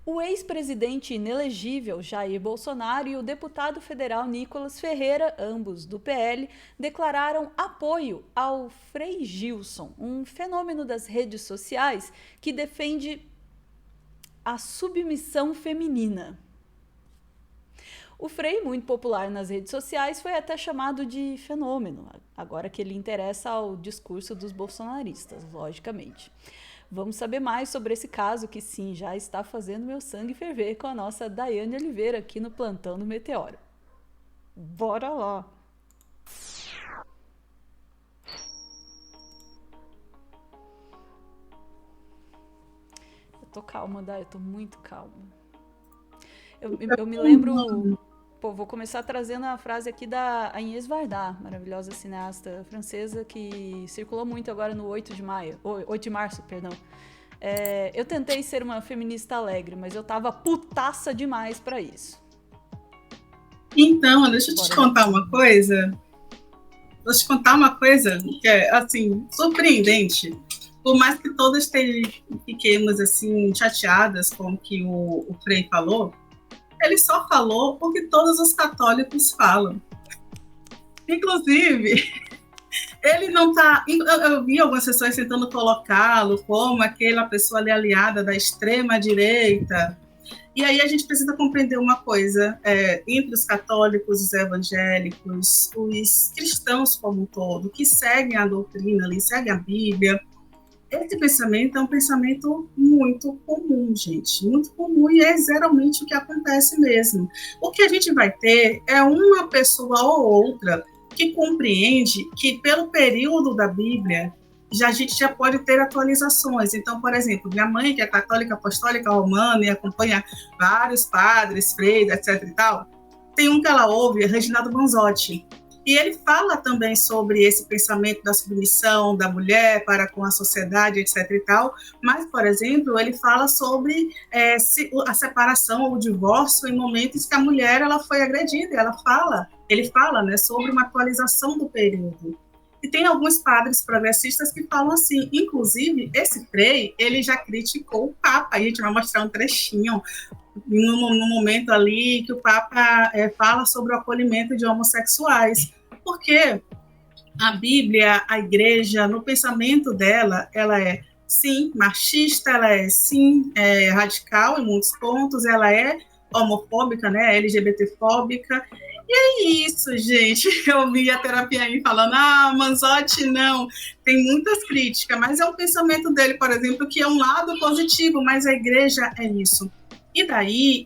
O ex-presidente inelegível Jair Bolsonaro e o deputado federal Nicolas Ferreira, ambos do PL, declararam apoio ao Frei Gilson, um fenômeno das redes sociais que defende a submissão feminina. O Frei, muito popular nas redes sociais, foi até chamado de fenômeno, agora que ele interessa ao discurso dos bolsonaristas, logicamente. Vamos saber mais sobre esse caso que sim, já está fazendo meu sangue ferver com a nossa Daiane Oliveira aqui no Plantão do Meteoro. Bora lá! Eu tô calma, Dai, eu tô muito calma. Eu me lembro... Pô, vou começar trazendo a frase aqui da Agnès Varda, maravilhosa cineasta francesa que circulou muito agora no 8 de março, perdão. Eu tentei ser uma feminista alegre, mas eu tava putaça demais pra isso. Então, deixa eu te contar uma coisa. Vou te contar uma coisa que é, assim, surpreendente. Por mais que todas fiquemos, assim, chateadas com o que o Frei falou, ele só falou o que todos os católicos falam. Inclusive, ele não está... Eu vi algumas pessoas tentando colocá-lo como aquela pessoa ali aliada da extrema-direita. E aí a gente precisa compreender uma coisa, entre os católicos, os evangélicos, os cristãos como um todo, que seguem a doutrina ali, seguem a Bíblia. Esse pensamento é um pensamento muito comum, gente, muito comum, e é geralmente o que acontece mesmo. O que a gente vai ter é uma pessoa ou outra que compreende que, pelo período da Bíblia, a gente já pode ter atualizações. Então, por exemplo, minha mãe, que é católica apostólica romana e acompanha vários padres, freiras, etc. e tal, tem um que ela ouve, Reginaldo Manzotti. E ele fala também sobre esse pensamento da submissão da mulher para com a sociedade, etc. e tal, mas, por exemplo, ele fala sobre a separação ou o divórcio em momentos que a mulher ela foi agredida. Ele fala, né, sobre uma atualização do período. E tem alguns padres progressistas que falam assim, inclusive, esse Frei, ele já criticou o Papa, a gente vai mostrar um trechinho, no momento ali que o Papa fala sobre o acolhimento de homossexuais, porque a Bíblia, a igreja, no pensamento dela, ela é, sim, machista, ela é, sim, radical em muitos pontos, ela é homofóbica, né, LGBTfóbica, e é isso, gente. Eu vi a terapia aí falando, Manzotti não, tem muitas críticas, mas é o pensamento dele, por exemplo, que é um lado positivo, mas a igreja é isso. E daí,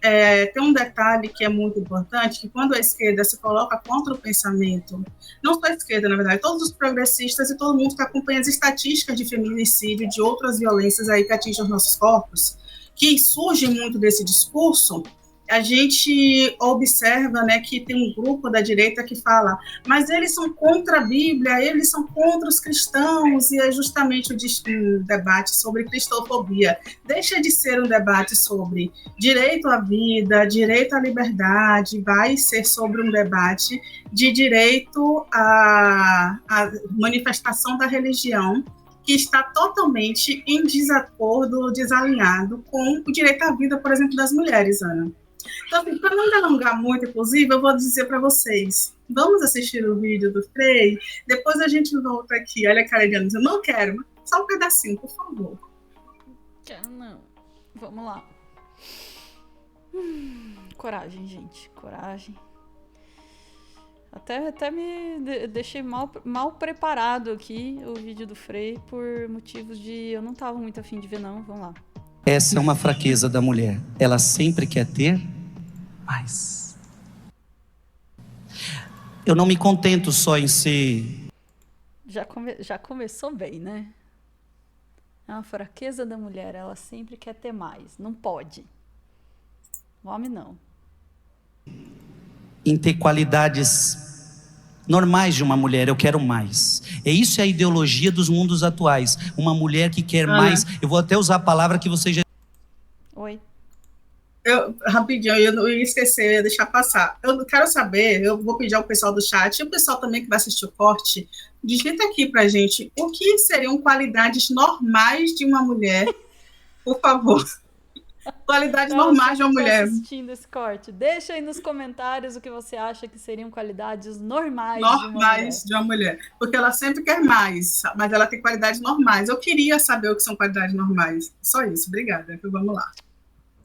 tem um detalhe que é muito importante, que quando a esquerda se coloca contra o pensamento, não só a esquerda, na verdade, todos os progressistas e todo mundo que acompanha as estatísticas de feminicídio, de outras violências aí que atingem os nossos corpos, que surge muito desse discurso, a gente observa, né, que tem um grupo da direita que fala, mas eles são contra a Bíblia, eles são contra os cristãos, e é justamente o debate sobre cristofobia. Deixa de ser um debate sobre direito à vida, direito à liberdade, vai ser sobre um debate de direito à manifestação da religião, que está totalmente em desacordo, desalinhado com o direito à vida, por exemplo, das mulheres, Ana. Então, assim, para não delongar muito, inclusive, eu vou dizer para vocês, vamos assistir o vídeo do Frei, depois a gente volta aqui. Olha a cara de Ana, eu não quero, só um pedacinho, por favor. Quero não. Vamos lá. Coragem, gente, coragem. Até me deixei mal preparado aqui o vídeo do Frei por motivos de... Eu não tava muito afim de ver, não. Vamos lá. Essa é uma fraqueza da mulher. Ela sempre quer ter mais. Eu não me contento só em ser... Já começou bem, né? É uma fraqueza da mulher. Ela sempre quer ter mais. Não pode. O homem não. Em ter qualidades normais de uma mulher, eu quero mais. Isso é a ideologia dos mundos atuais. Uma mulher que quer mais. Eu vou até usar a palavra que você já... Oi. Rapidinho, eu não ia esquecer, eu ia deixar passar. Eu quero saber, eu vou pedir ao pessoal do chat, e o pessoal também que vai assistir o corte, digita aqui pra gente, o que seriam qualidades normais de uma mulher, por favor. Qualidades normais de uma mulher. Assistindo esse corte, deixa aí nos comentários o que você acha que seriam qualidades normais de uma mulher. Porque ela sempre quer mais, mas ela tem qualidades normais. Eu queria saber o que são qualidades normais. Só isso, obrigada. Vamos lá.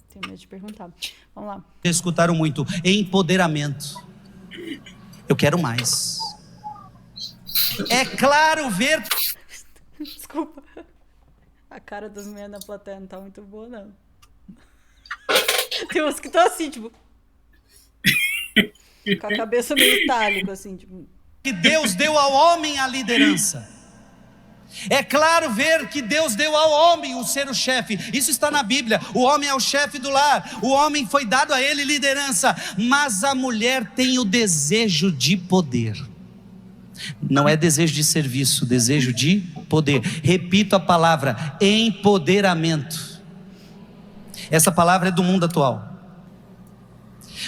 Tenho medo de perguntar. Vamos lá. Escutaram muito empoderamento. Eu quero mais. É claro ver. Desculpa. A cara das mulheres na plateia não tá muito boa, não. Tem uns que estão assim, tipo. Com a cabeça meio itálica, assim, tipo. Que Deus deu ao homem a liderança. É claro ver que Deus deu ao homem o ser o chefe. Isso está na Bíblia. O homem é o chefe do lar. O homem foi dado a ele liderança. Mas a mulher tem o desejo de poder. Não é desejo de serviço, desejo de poder. Repito a palavra: empoderamento. Essa palavra é do mundo atual.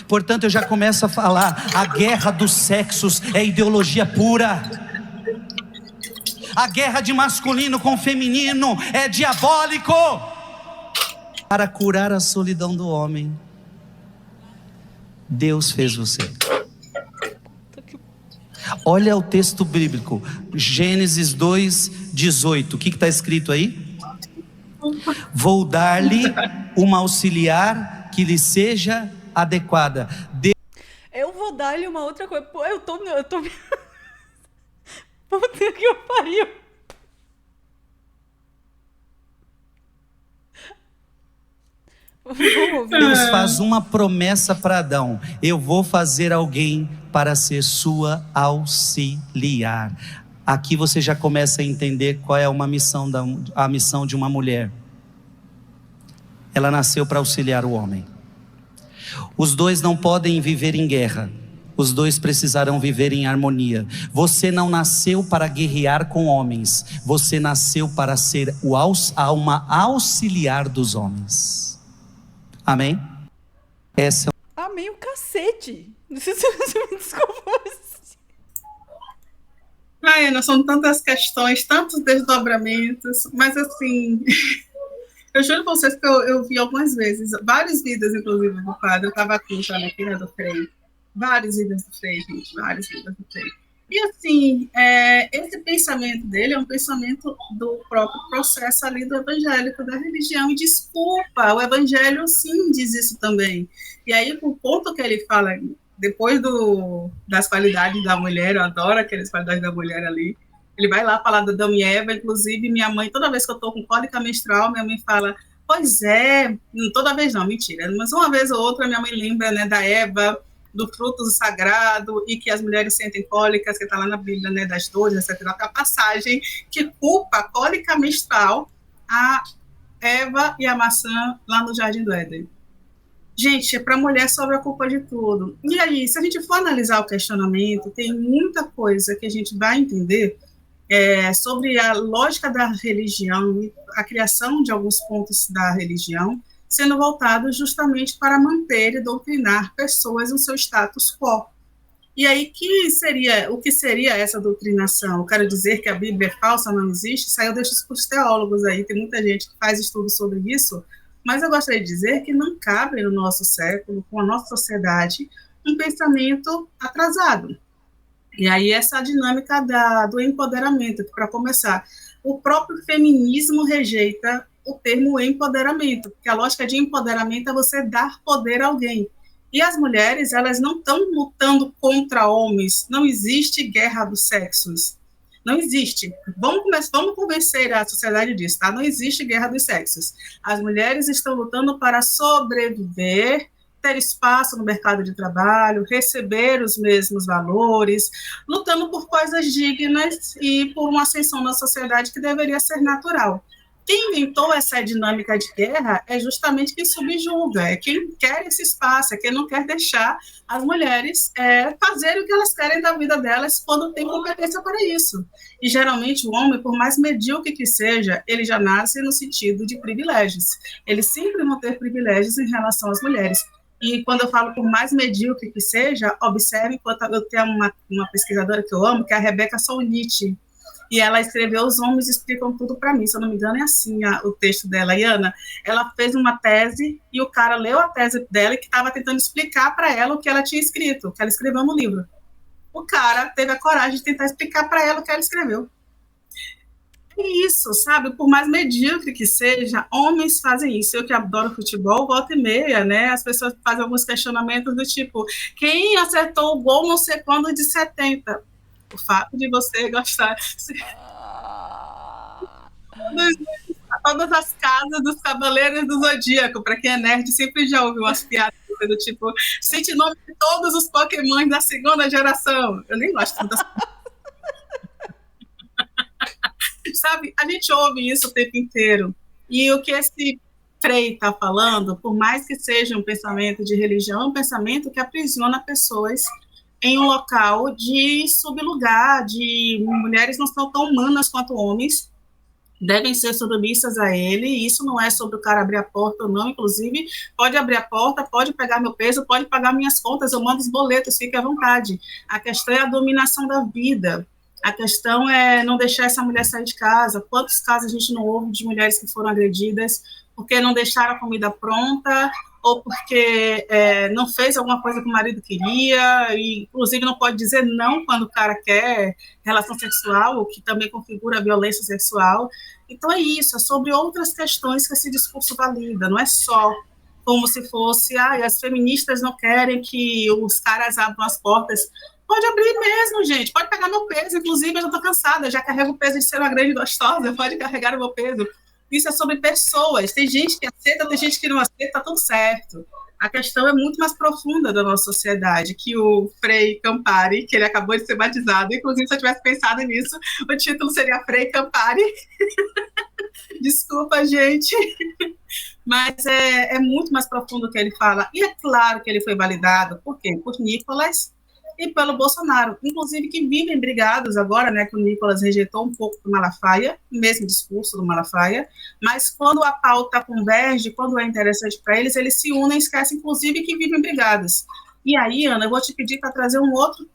Portanto, eu já começo a falar: a guerra dos sexos é ideologia pura. A guerra de masculino com feminino é diabólico. Para curar a solidão do homem, Deus fez você. Olha o texto bíblico, Gênesis 2:18. O que está escrito aí? Vou dar-lhe uma auxiliar que lhe seja adequada. Eu vou dar-lhe uma outra coisa. Pô, eu tô... Puta que eu pariu. Deus faz uma promessa para Adão: eu vou fazer alguém para ser sua auxiliar. Aqui você já começa a entender qual é a missão de uma mulher. Ela nasceu para auxiliar o homem. Os dois não podem viver em guerra. Os dois precisarão viver em harmonia. Você não nasceu para guerrear com homens. Você nasceu para ser uma auxiliar dos homens. Amém? Essa é... Amém o cacete. Desculpa. Ana, são tantas questões, tantos desdobramentos, mas assim, eu juro pra vocês que eu vi algumas vezes, vários vídeos, inclusive, do quadro. Eu estava acompanhando aqui, né, do Frei. Vários vídeos do Frei, gente, vários vídeos do Frei. E assim, esse pensamento dele é um pensamento do próprio processo ali do evangélico, da religião. E desculpa, o evangelho sim diz isso também. E aí, o ponto que ele fala, depois das qualidades da mulher, eu adoro aquelas qualidades da mulher ali, ele vai lá falar do Adão e Eva. Inclusive, minha mãe, toda vez que eu estou com cólica menstrual, minha mãe fala, pois é, toda vez não, mentira, mas uma vez ou outra minha mãe lembra, né, da Eva, do fruto do sagrado, e que as mulheres sentem cólicas, que está lá na Bíblia, né, das dores, etc. Tem a passagem que culpa a cólica menstrual a Eva e a maçã lá no Jardim do Éden. Gente, para a mulher sobra a culpa de tudo. E aí, se a gente for analisar o questionamento, tem muita coisa que a gente vai entender sobre a lógica da religião e a criação de alguns pontos da religião, sendo voltados justamente para manter e doutrinar pessoas no seu status quo. E aí, o que seria essa doutrinação? Eu quero dizer que a Bíblia é falsa, não existe? Isso aí eu deixo isso para os teólogos aí, tem muita gente que faz estudo sobre isso, mas eu gostaria de dizer que não cabe no nosso século, com a nossa sociedade, um pensamento atrasado. E aí essa dinâmica do empoderamento, que, para começar, o próprio feminismo rejeita o termo empoderamento, porque a lógica de empoderamento é você dar poder a alguém. E as mulheres, elas não estão lutando contra homens, não existe guerra dos sexos. Não existe. Vamos convencer a sociedade disso, tá? Não existe guerra dos sexos. As mulheres estão lutando para sobreviver, ter espaço no mercado de trabalho, receber os mesmos valores, lutando por coisas dignas e por uma ascensão na sociedade que deveria ser natural. Quem inventou essa dinâmica de guerra é justamente quem subjuga, é quem quer esse espaço, é quem não quer deixar as mulheres fazerem o que elas querem da vida delas quando tem competência para isso. E geralmente o homem, por mais medíocre que seja, ele já nasce no sentido de privilégios. Ele sempre vai ter privilégios em relação às mulheres. E quando eu falo por mais medíocre que seja, observe, eu tenho uma pesquisadora que eu amo, que é a Rebeca Solnit. E ela escreveu Os Homens Explicam Tudo para Mim, se eu não me engano é assim o texto dela. E Ana, ela fez uma tese e o cara leu a tese dela e que estava tentando explicar para ela o que ela tinha escrito, o que ela escreveu no livro. O cara teve a coragem de tentar explicar para ela o que ela escreveu. E isso, sabe, por mais medíocre que seja, homens fazem isso. Eu que adoro futebol, volta e meia, né, as pessoas fazem alguns questionamentos do tipo, quem acertou o gol não sei quando de 70? O fato de você gostar todas as casas dos Cavaleiros do Zodíaco, para quem é nerd, sempre já ouviu umas piadas do tipo, cite nome de todos os Pokémon da segunda geração. Eu nem gosto das sabe, a gente ouve isso o tempo inteiro. E o que esse Frei está falando, por mais que seja um pensamento de religião, é um pensamento que aprisiona pessoas em um local de sublugar, de mulheres não são tão humanas quanto homens, devem ser submissas a ele, e isso não é sobre o cara abrir a porta ou não, inclusive, pode abrir a porta, pode pegar meu peso, pode pagar minhas contas, eu mando os boletos, fique à vontade. A questão é a dominação da vida, a questão é não deixar essa mulher sair de casa. Quantos casos a gente não ouve de mulheres que foram agredidas porque não deixaram a comida pronta, ou porque não fez alguma coisa que o marido queria, e inclusive não pode dizer não quando o cara quer relação sexual, o que também configura a violência sexual. Então é isso, é sobre outras questões que esse discurso valida, não é só como se fosse, as feministas não querem que os caras abram as portas. Pode abrir mesmo, gente, pode pegar meu peso, inclusive eu já estou cansada, já carrego o peso de ser uma grande gostosa, pode carregar o meu peso. Isso é sobre pessoas, tem gente que aceita, tem gente que não aceita, tá tudo certo. A questão é muito mais profunda da nossa sociedade, que o Frei Campari, que ele acabou de ser batizado, inclusive se eu tivesse pensado nisso, o título seria Frei Campari. Desculpa, gente, mas é muito mais profundo o que ele fala, e é claro que ele foi validado, por quê? Por Nicolas e pelo Bolsonaro, inclusive que vivem brigados agora, né, que o Nicolas rejeitou um pouco do Malafaia, o mesmo discurso do Malafaia, mas quando a pauta converge, quando é interessante para eles, eles se unem, esquecem, inclusive, que vivem brigados. E aí, Ana, eu vou te pedir para trazer um outro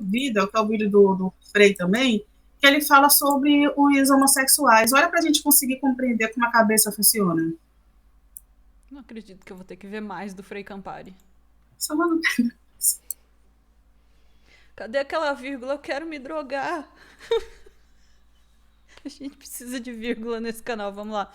vídeo, que é o vídeo do Frei também, que ele fala sobre os homossexuais. Olha para a gente conseguir compreender como a cabeça funciona. Não acredito que eu vou ter que ver mais do Frei Campari. Só não. Cadê aquela vírgula? Eu quero me drogar. A gente precisa de vírgula nesse canal, vamos lá.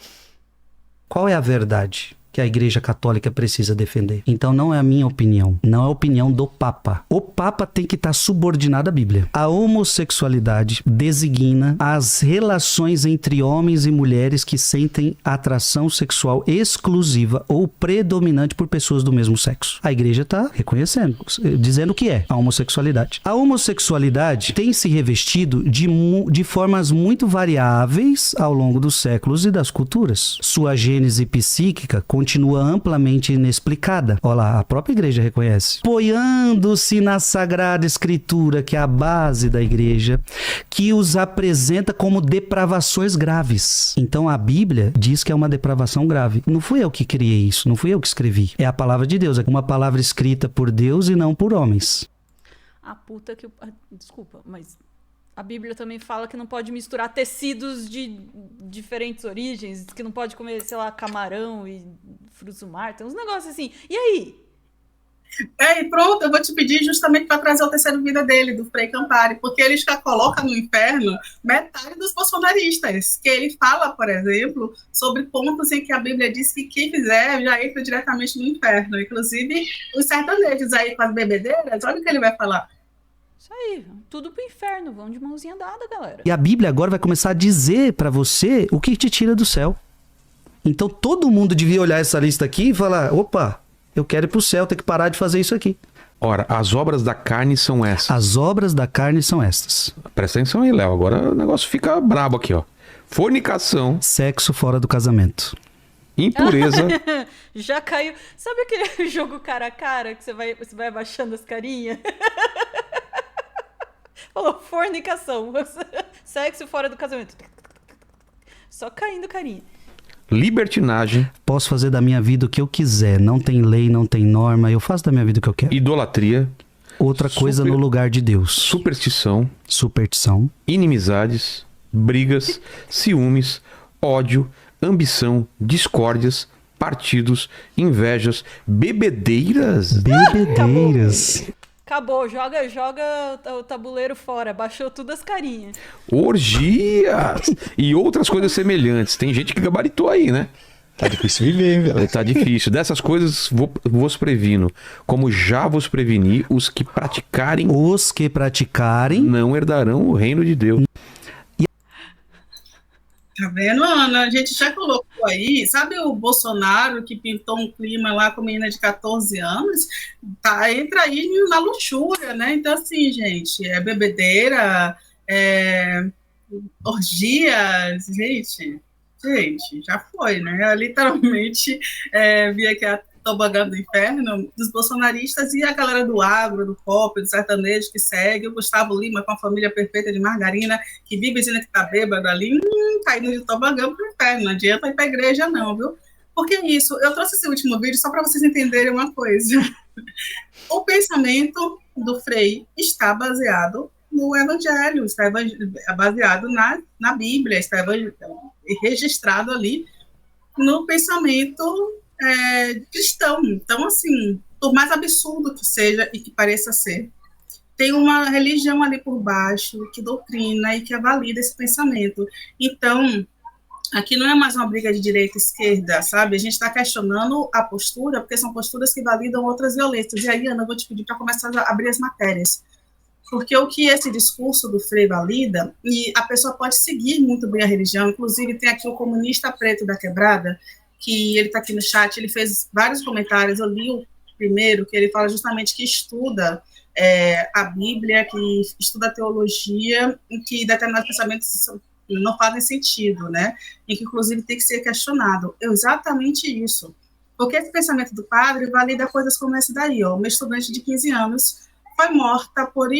Qual é a verdade que a Igreja Católica precisa defender? Então não é a minha opinião, não é a opinião do Papa. O Papa tem que estar subordinado à Bíblia. A homossexualidade designa as relações entre homens e mulheres que sentem atração sexual exclusiva ou predominante por pessoas do mesmo sexo. A Igreja está reconhecendo, dizendo o que é a homossexualidade. A homossexualidade tem se revestido de formas muito variáveis ao longo dos séculos e das culturas. Sua gênese psíquica continua amplamente inexplicada. Olha lá, a própria igreja reconhece. Apoiando-se na Sagrada Escritura, que é a base da igreja, que os apresenta como depravações graves. Então a Bíblia diz que é uma depravação grave. Não fui eu que criei isso, não fui eu que escrevi. É a palavra de Deus, é uma palavra escrita por Deus e não por homens. A puta que... Desculpa, mas... A Bíblia também fala que não pode misturar tecidos de diferentes origens, que não pode comer, sei lá, camarão e frutos do mar, tem uns negócios assim. E aí? E pronto, eu vou te pedir justamente para trazer o terceiro vida dele, do Frei Campari, porque ele já coloca no inferno metade dos bolsonaristas, que ele fala, por exemplo, sobre pontos em que a Bíblia diz que quem fizer já entra diretamente no inferno, inclusive os sertanejos aí com as bebedeiras, olha o que ele vai falar. Isso aí, tudo pro inferno, vão de mãozinha dada, galera. E a Bíblia agora vai começar a dizer pra você o que te tira do céu. Então todo mundo devia olhar essa lista aqui e falar, opa, eu quero ir pro céu, tem que parar de fazer isso aqui. Ora, as obras da carne são essas. As obras da carne são estas. Presta atenção aí, Léo, agora o negócio fica brabo aqui, ó. Fornicação. Sexo fora do casamento. Impureza. Já caiu. Sabe aquele jogo cara a cara que você vai abaixando as carinhas? Falou, fornicação. Sexo fora do casamento. Só caindo carinha. Libertinagem. Posso fazer da minha vida o que eu quiser. Não tem lei, não tem norma. Eu faço da minha vida o que eu quero. Idolatria. Outra coisa no lugar de Deus. Superstição. Inimizades, brigas, ciúmes, ódio, ambição, discórdias, partidos, invejas, bebedeiras. Acabou, joga o tabuleiro fora, baixou tudo as carinhas. Orgias e outras coisas semelhantes. Tem gente que gabaritou aí, né? Tá difícil viver, hein, velho? Tá difícil. Dessas coisas vos previno. Como já vos preveni, os que praticarem não herdarão o reino de Deus. Tá vendo, Ana? A gente já colocou aí, sabe o Bolsonaro que pintou um clima lá com a menina de 14 anos? Entra aí na luxúria, né? Então, assim, gente, é bebedeira, orgias, gente, já foi, né? Literalmente, vi aqui a tobogã do inferno dos bolsonaristas e a galera do agro, do pop, do sertanejo que segue, o Gustavo Lima com a família perfeita de margarina, que vive dizendo que tá bêbado ali, caindo de tobogã pro inferno, não adianta ir pra igreja não, viu? Porque é isso, eu trouxe esse último vídeo só para vocês entenderem uma coisa. O pensamento do Frei está baseado no Evangelho, está baseado na Bíblia, está registrado ali no pensamento cristão. Então, assim, por mais absurdo que seja e que pareça ser, tem uma religião ali por baixo que doutrina e que valida esse pensamento. Então, aqui não é mais uma briga de direita e esquerda, sabe? A gente está questionando a postura, porque são posturas que validam outras violências. E aí, Ana, eu vou te pedir para começar a abrir as matérias. Porque o que esse discurso do Frei valida, e a pessoa pode seguir muito bem a religião, inclusive tem aqui o comunista preto da quebrada, que ele está aqui no chat, ele fez vários comentários, eu li o primeiro, que ele fala justamente que estuda a Bíblia, que estuda a teologia, e que determinados pensamentos não fazem sentido, né? E que, inclusive, tem que ser questionado. É exatamente isso. Porque esse pensamento do padre valida coisas como esse daí, ó. Uma estudante de 15 anos foi morta por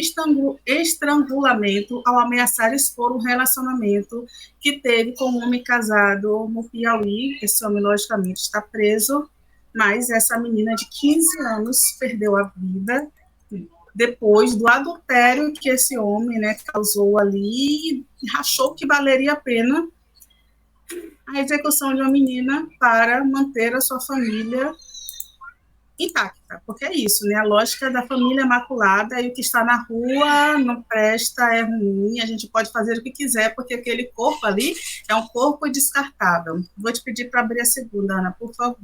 estrangulamento ao ameaçar expor um relacionamento que teve com um homem casado no Piauí. Esse homem, logicamente, está preso, mas essa menina de 15 anos perdeu a vida depois do adultério que esse homem, né, causou ali, e achou que valeria a pena a execução de uma menina para manter a sua família intacta, porque é isso, né, a lógica da família imaculada, e o que está na rua não presta, é ruim, a gente pode fazer o que quiser, porque aquele corpo ali é um corpo descartável. Vou te pedir para abrir a segunda, Ana, por favor.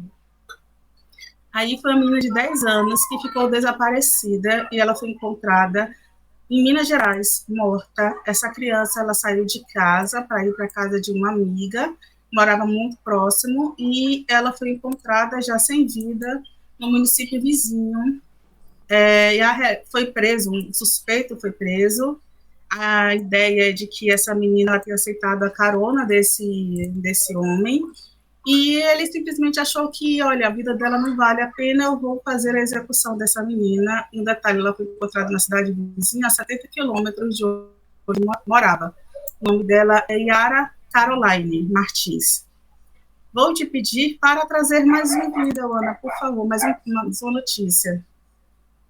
Aí foi uma menina de 10 anos que ficou desaparecida e ela foi encontrada em Minas Gerais, morta. Essa criança, ela saiu de casa para ir para a casa de uma amiga, morava muito próximo, e ela foi encontrada já sem vida no município vizinho. Foi preso, um suspeito foi preso. A ideia é de que essa menina tinha aceitado a carona desse homem, e ele simplesmente achou que, olha, a vida dela não vale a pena, eu vou fazer a execução dessa menina. Em detalhe, ela foi encontrada na cidade vizinha, a 70 quilômetros de onde morava. O nome dela é Yara Caroline Martins. Vou te pedir para trazer mais um vídeo, Ana, por favor, mais uma notícia.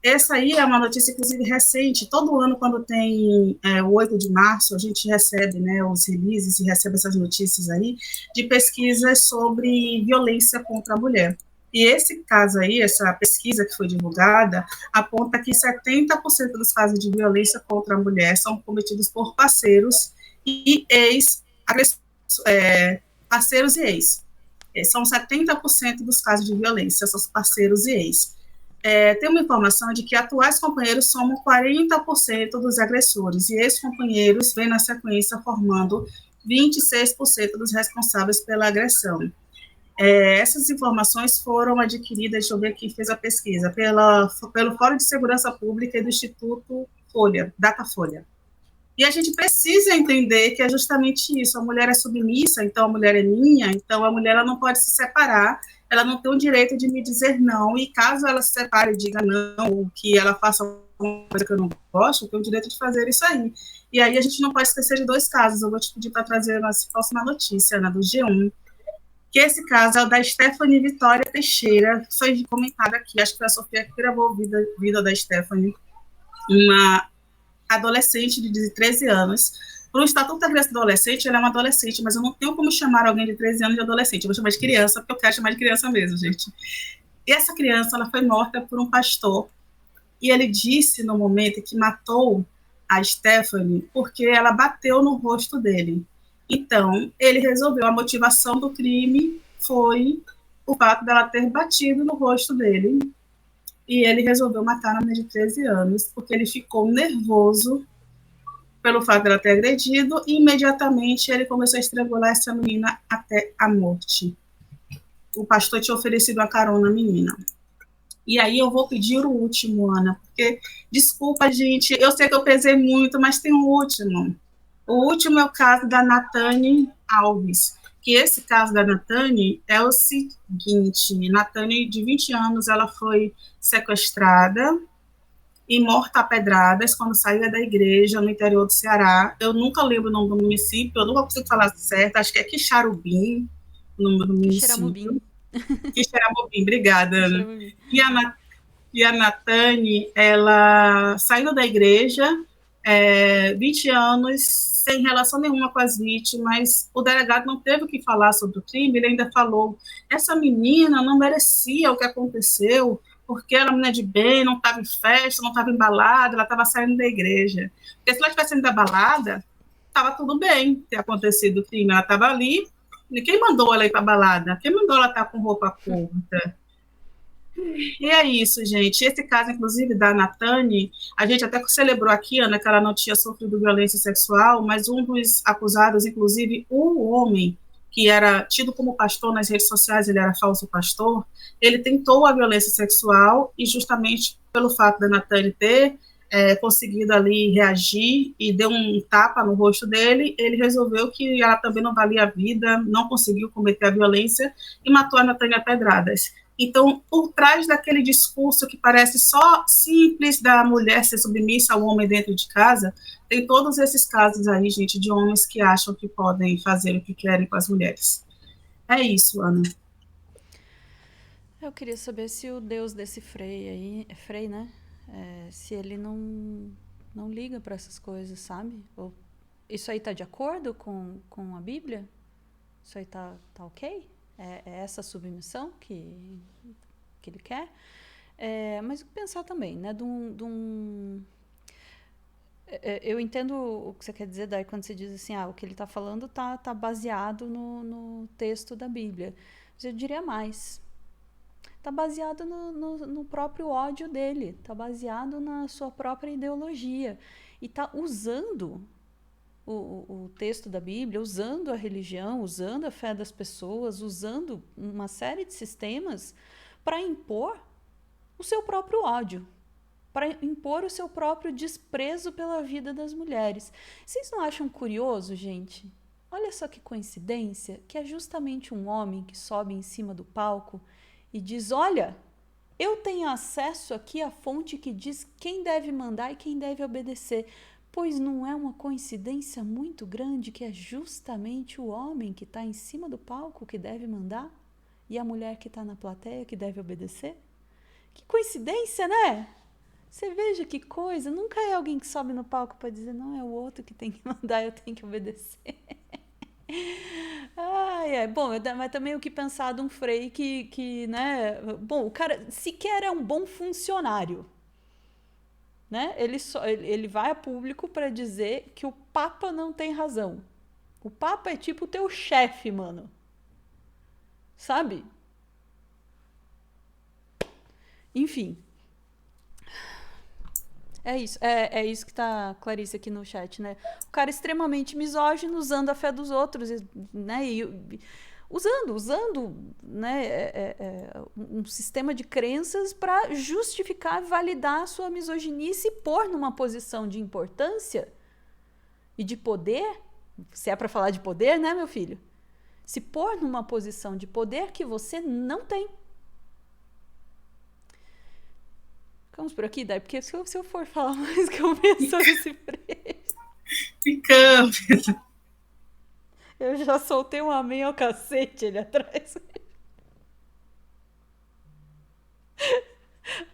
Essa aí é uma notícia, inclusive, recente. Todo ano, quando tem o 8 de março, a gente recebe, né, os releases e recebe essas notícias aí de pesquisas sobre violência contra a mulher. E esse caso aí, essa pesquisa que foi divulgada, aponta que 70% dos casos de violência contra a mulher são cometidos por parceiros e parceiros e ex. São 70% dos casos de violência, são parceiros e ex. Tem uma informação de que atuais companheiros somam 40% dos agressores, e ex-companheiros vêm na sequência formando 26% dos responsáveis pela agressão. Essas informações foram adquiridas, deixa eu ver quem fez a pesquisa, pelo Fórum de Segurança Pública e do Instituto Datafolha. E a gente precisa entender que é justamente isso, a mulher é submissa, então a mulher é minha, então a mulher ela não pode se separar, ela não tem o direito de me dizer não, e caso ela se separe e diga não, ou que ela faça alguma coisa que eu não gosto, eu tenho o direito de fazer isso aí. E aí a gente não pode esquecer de dois casos, eu vou te pedir para trazer a próxima notícia, Ana, do G1, que esse caso é o da Stephanie Vitória Teixeira, que foi comentado aqui, acho que foi a Sofia que gravou o vídeo da Stephanie. uma adolescente de 13 anos. Para o Estatuto da Criança e do Adolescente, ela é uma adolescente, mas eu não tenho como chamar alguém de 13 anos de adolescente. Eu vou chamar de criança, porque eu quero chamar de criança mesmo, gente. E essa criança, ela foi morta por um pastor. E ele disse, no momento, que matou a Stephanie porque ela bateu no rosto dele. Então, ele resolveu, a motivação do crime foi o fato dela ter batido no rosto dele. E ele resolveu matar a menina de 13 anos, porque ele ficou nervoso pelo fato dela ter agredido, e imediatamente ele começou a estrangular essa menina até a morte. O pastor tinha oferecido a carona à menina. E aí eu vou pedir o último, Ana, porque, desculpa, gente, eu sei que eu pesei muito, mas tem um último. O último é o caso da Nathane Alves, que esse caso da Nathane é o seguinte: Nathane, de 20 anos, ela foi sequestrada e morta a pedradas quando saía da igreja no interior do Ceará. Eu nunca lembro o nome do município, eu nunca consigo falar certo, acho que é Quixarubim, o nome do município. Quixeramobim, obrigada, Ana. E a Nathane, ela saiu da igreja, 20 anos, sem relação nenhuma com as vítimas. O delegado não teve o que falar sobre o crime, ele ainda falou: essa menina não merecia o que aconteceu, porque ela é uma menina de bem, não estava em festa, não estava em balada, ela estava saindo da igreja. Porque se ela tivesse saindo da balada, estava tudo bem ter acontecido o crime, ela estava ali. Quem mandou ela ir para a balada? Quem mandou ela estar com roupa curta? E é isso, gente. Esse caso, inclusive, da Nathane, a gente até celebrou aqui, Ana, que ela não tinha sofrido violência sexual, mas um dos acusados, inclusive, o homem, que era tido como pastor nas redes sociais, ele era falso pastor, ele tentou a violência sexual, e justamente pelo fato da Nathane ter conseguido ali reagir e deu um tapa no rosto dele, ele resolveu que ela também não valia a vida, não conseguiu cometer a violência e matou a Nathane a pedradas. Então, por trás daquele discurso que parece só simples da mulher ser submissa ao homem dentro de casa, tem todos esses casos aí, gente, de homens que acham que podem fazer o que querem com as mulheres. É isso, Ana. Eu queria saber se o Deus desse Frei aí, Frei, né? Se ele não liga para essas coisas, sabe? Ou, isso aí tá de acordo com a Bíblia? Isso aí tá ok? É essa submissão que ele quer? Mas pensar também, né? Eu entendo o que você quer dizer daí quando você diz assim, o que ele está falando tá baseado no texto da Bíblia. Mas eu diria mais. Está baseado no próprio ódio dele, está baseado na sua própria ideologia. E está usando o texto da Bíblia, usando a religião, usando a fé das pessoas, usando uma série de sistemas para impor o seu próprio ódio, para impor o seu próprio desprezo pela vida das mulheres. Vocês não acham curioso, gente? Olha só que coincidência, que é justamente um homem que sobe em cima do palco e diz: olha, eu tenho acesso aqui à fonte que diz quem deve mandar e quem deve obedecer. Pois não é uma coincidência muito grande que é justamente o homem que está em cima do palco que deve mandar e a mulher que está na plateia que deve obedecer? Que coincidência, né? Você veja que coisa. Nunca é alguém que sobe no palco para dizer: não, é o outro que tem que mandar, eu tenho que obedecer. Bom, mas também o que pensar de um Frei que, né? Bom, o cara sequer é um bom funcionário, né? Ele vai a público para dizer que o Papa não tem razão. O Papa é tipo o teu chefe, mano. Sabe? Enfim. É isso. É isso que tá Clarice aqui no chat, né? O cara extremamente misógino, usando a fé dos outros, né? Usando né, um sistema de crenças para justificar e validar a sua misoginice e pôr numa posição de importância e de poder, se é para falar de poder, né, meu filho? Se pôr numa posição de poder que você não tem. Ficamos por aqui, Dai, porque se eu for falar mais que eu penso nesse preço. Ficamos. Eu já soltei um amém ao cacete ali atrás.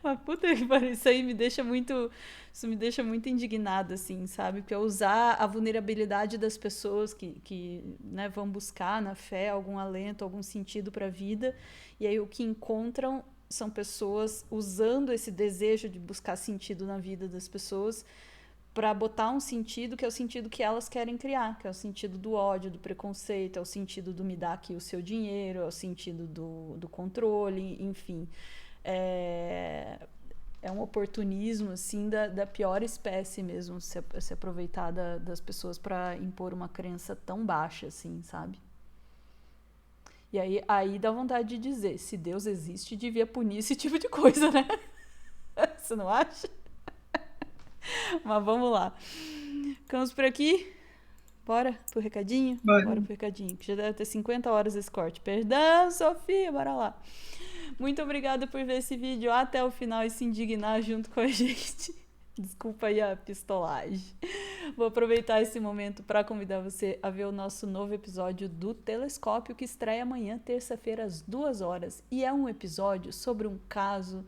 Mas puta que pariu, isso me deixa muito indignada, assim, sabe? Porque é usar a vulnerabilidade das pessoas que né, vão buscar na fé algum alento, algum sentido para a vida, e aí o que encontram são pessoas usando esse desejo de buscar sentido na vida das pessoas para botar um sentido que é o sentido que elas querem criar, que é o sentido do ódio, do preconceito, é o sentido do me dar aqui o seu dinheiro, é o sentido do controle, enfim. É um oportunismo assim da pior espécie mesmo, se aproveitar das pessoas para impor uma crença tão baixa assim, sabe? E aí dá vontade de dizer, se Deus existe, devia punir esse tipo de coisa, né? Você não acha? Mas vamos lá. Ficamos por aqui? Bora pro recadinho? Bora pro recadinho, que já deve ter 50 horas esse corte. Perdão, Sofia, bora lá. Muito obrigada por ver esse vídeo até o final e se indignar junto com a gente. Desculpa aí a pistolagem. Vou aproveitar esse momento para convidar você a ver o nosso novo episódio do Telescópio, que estreia amanhã, terça-feira, às 2h. E é um episódio sobre um caso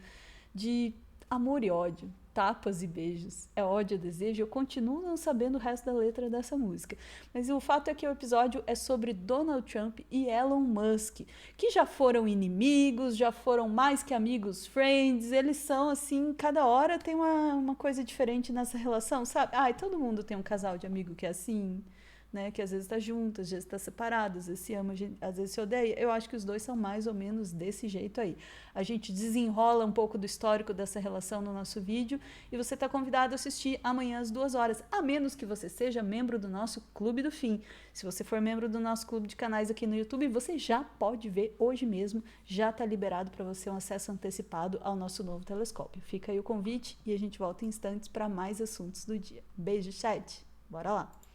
de amor e ódio. Tapas e beijos. É ódio e desejo. Eu continuo não sabendo o resto da letra dessa música. Mas o fato é que o episódio é sobre Donald Trump e Elon Musk, que já foram inimigos, já foram mais que amigos, friends. Eles são assim, cada hora tem uma coisa diferente nessa relação, sabe? Ai, todo mundo tem um casal de amigo que é assim, né? Que às vezes tá junto, às vezes tá separado, às vezes se ama, às vezes se odeia. Eu acho que os dois são mais ou menos desse jeito aí. A gente desenrola um pouco do histórico dessa relação no nosso vídeo e você está convidado a assistir amanhã às 2h, a menos que você seja membro do nosso Clube do Fim. Se você for membro do nosso clube de canais aqui no YouTube, você já pode ver hoje mesmo, já está liberado para você um acesso antecipado ao nosso novo telescópio. Fica aí o convite e a gente volta em instantes para mais assuntos do dia. Beijo, chat! Bora lá!